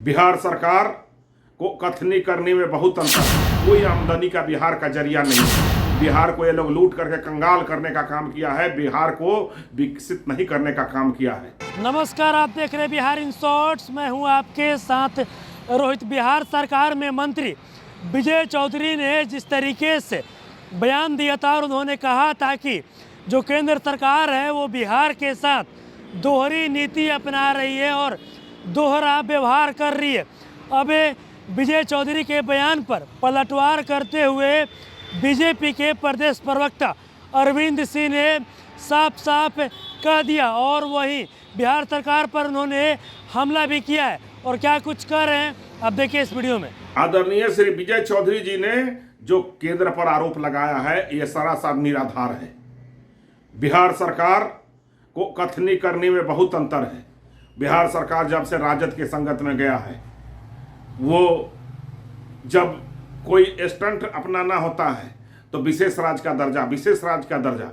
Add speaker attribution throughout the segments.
Speaker 1: बिहार सरकार को कथनी करने में बहुत अंतर है। कोई आमदनी का बिहार का जरिया नहीं है। बिहार को ये लोग लूट करके कंगाल करने का काम किया है, बिहार को विकसित नहीं करने का काम किया है।
Speaker 2: नमस्कार, आप देख रहे हैं बिहार इन शॉर्ट्स। मैं हूं आपके साथ रोहित। बिहार सरकार में मंत्री विजय चौधरी ने जिस तरीके से बयान दिया था और उन्होंने कहा था कि जो केंद्र सरकार है वो बिहार के साथ दोहरी नीति अपना रही है और दोहरा व्यवहार कर रही है। अब विजय चौधरी के बयान पर पलटवार करते हुए बीजेपी के प्रदेश प्रवक्ता अरविंद सिंह ने साफ साफ कह दिया और वहीं बिहार सरकार पर उन्होंने हमला भी किया है। और क्या कुछ कह रहे हैं अब देखिए इस वीडियो में।
Speaker 1: आदरणीय श्री विजय चौधरी जी ने जो केंद्र पर आरोप लगाया है ये सरासर निराधार है। बिहार सरकार को कथनी करने में बहुत अंतर है। बिहार सरकार जब से राजद के संगत में गया है, वो जब कोई स्टंट अपनाना होता है तो विशेष राज्य का दर्जा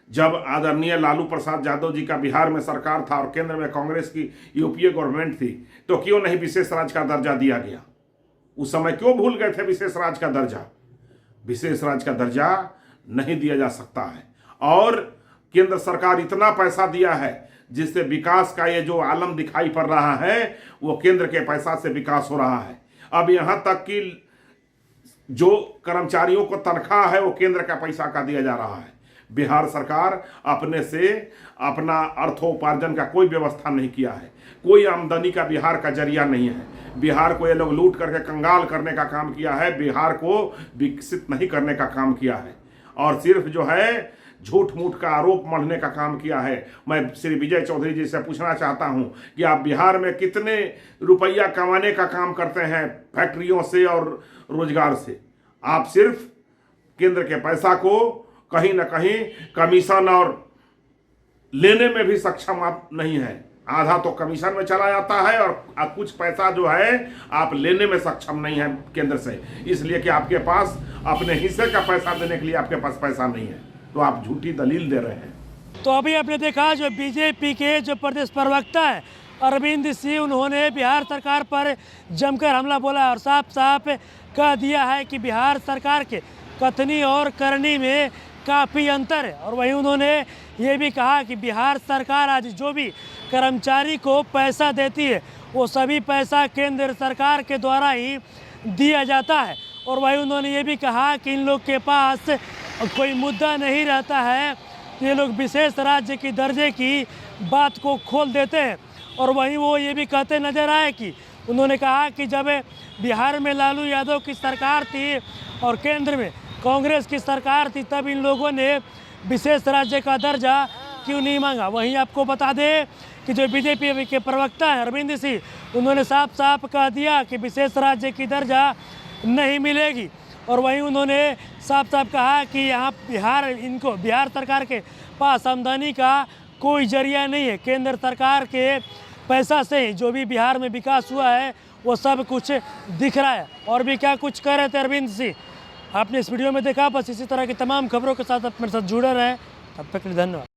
Speaker 1: जब आदरणीय लालू प्रसाद यादव जी का बिहार में सरकार था और केंद्र में कांग्रेस की यूपीए गवर्नमेंट थी, तो क्यों नहीं विशेष राज्य का दर्जा दिया गया? उस समय क्यों भूल गए थे विशेष राज्य का दर्जा? विशेष राज्य का दर्जा नहीं दिया जा सकता है। और केंद्र सरकार इतना पैसा दिया है जिससे विकास का ये जो आलम दिखाई पड़ रहा है वो केंद्र के पैसा से विकास हो रहा है। अब यहाँ तक कि जो कर्मचारियों को तनख्वाह है वो केंद्र का पैसा का दिया जा रहा है। बिहार सरकार अपने से अपना अर्थोपार्जन का कोई व्यवस्था नहीं किया है। कोई आमदनी का बिहार का जरिया नहीं है। बिहार को ये लोग लूट करके कंगाल करने का काम किया है, बिहार को विकसित नहीं करने का काम किया है और सिर्फ जो है झूठ मूठ का आरोप मढ़ने का काम किया है। मैं श्री विजय चौधरी जी से पूछना चाहता हूं कि आप बिहार में कितने रुपया कमाने का काम करते हैं फैक्ट्रियों से और रोजगार से? आप सिर्फ केंद्र के पैसा को कहीं ना कहीं कमीशन और लेने में भी सक्षम आप नहीं है। आधा तो कमीशन में चला जाता है और कुछ पैसा जो है आप लेने में सक्षम नहीं है केंद्र से, इसलिए कि आपके पास अपने हिस्से का पैसा देने के लिए आपके पास पैसा नहीं है, तो आप झूठी दलील दे रहे हैं।
Speaker 2: तो अभी आपने देखा जो बीजेपी के जो प्रदेश प्रवक्ता है अरविंद सिंह, उन्होंने बिहार सरकार पर जमकर हमला बोला और साफ साफ कह दिया है कि बिहार सरकार के कथनी और करनी में काफ़ी अंतर है। और वहीं उन्होंने ये भी कहा कि बिहार सरकार आज जो भी कर्मचारी को पैसा देती है वो सभी पैसा केंद्र सरकार के द्वारा ही दिया जाता है। और वहीं उन्होंने ये भी कहा कि इन लोग के पास कोई मुद्दा नहीं रहता है, ये लोग विशेष राज्य की दर्जे की बात को खोल देते हैं। और वहीं वो ये भी कहते नजर आए कि उन्होंने कहा कि जब बिहार में लालू यादव की सरकार थी और केंद्र में कांग्रेस की सरकार थी तब इन लोगों ने विशेष राज्य का दर्जा क्यों नहीं मांगा। वहीं आपको बता दें कि जो बीजेपी के प्रवक्ता हैं अरविंद सिंह, उन्होंने साफ साफ कह दिया कि विशेष राज्य की दर्जा नहीं मिलेगी। और वहीं उन्होंने साफ साफ कहा कि यहाँ बिहार सरकार के पास आमदनी का कोई जरिया नहीं है। केंद्र सरकार के पैसा से ही जो भी बिहार में विकास हुआ है वो सब कुछ दिख रहा है। और भी क्या कुछ कह रहे थे अरविंद सिंह आपने इस वीडियो में देखा। बस इसी तरह की तमाम खबरों के साथ आप मेरे साथ जुड़े रहें। तब तक के लिए धन्यवाद।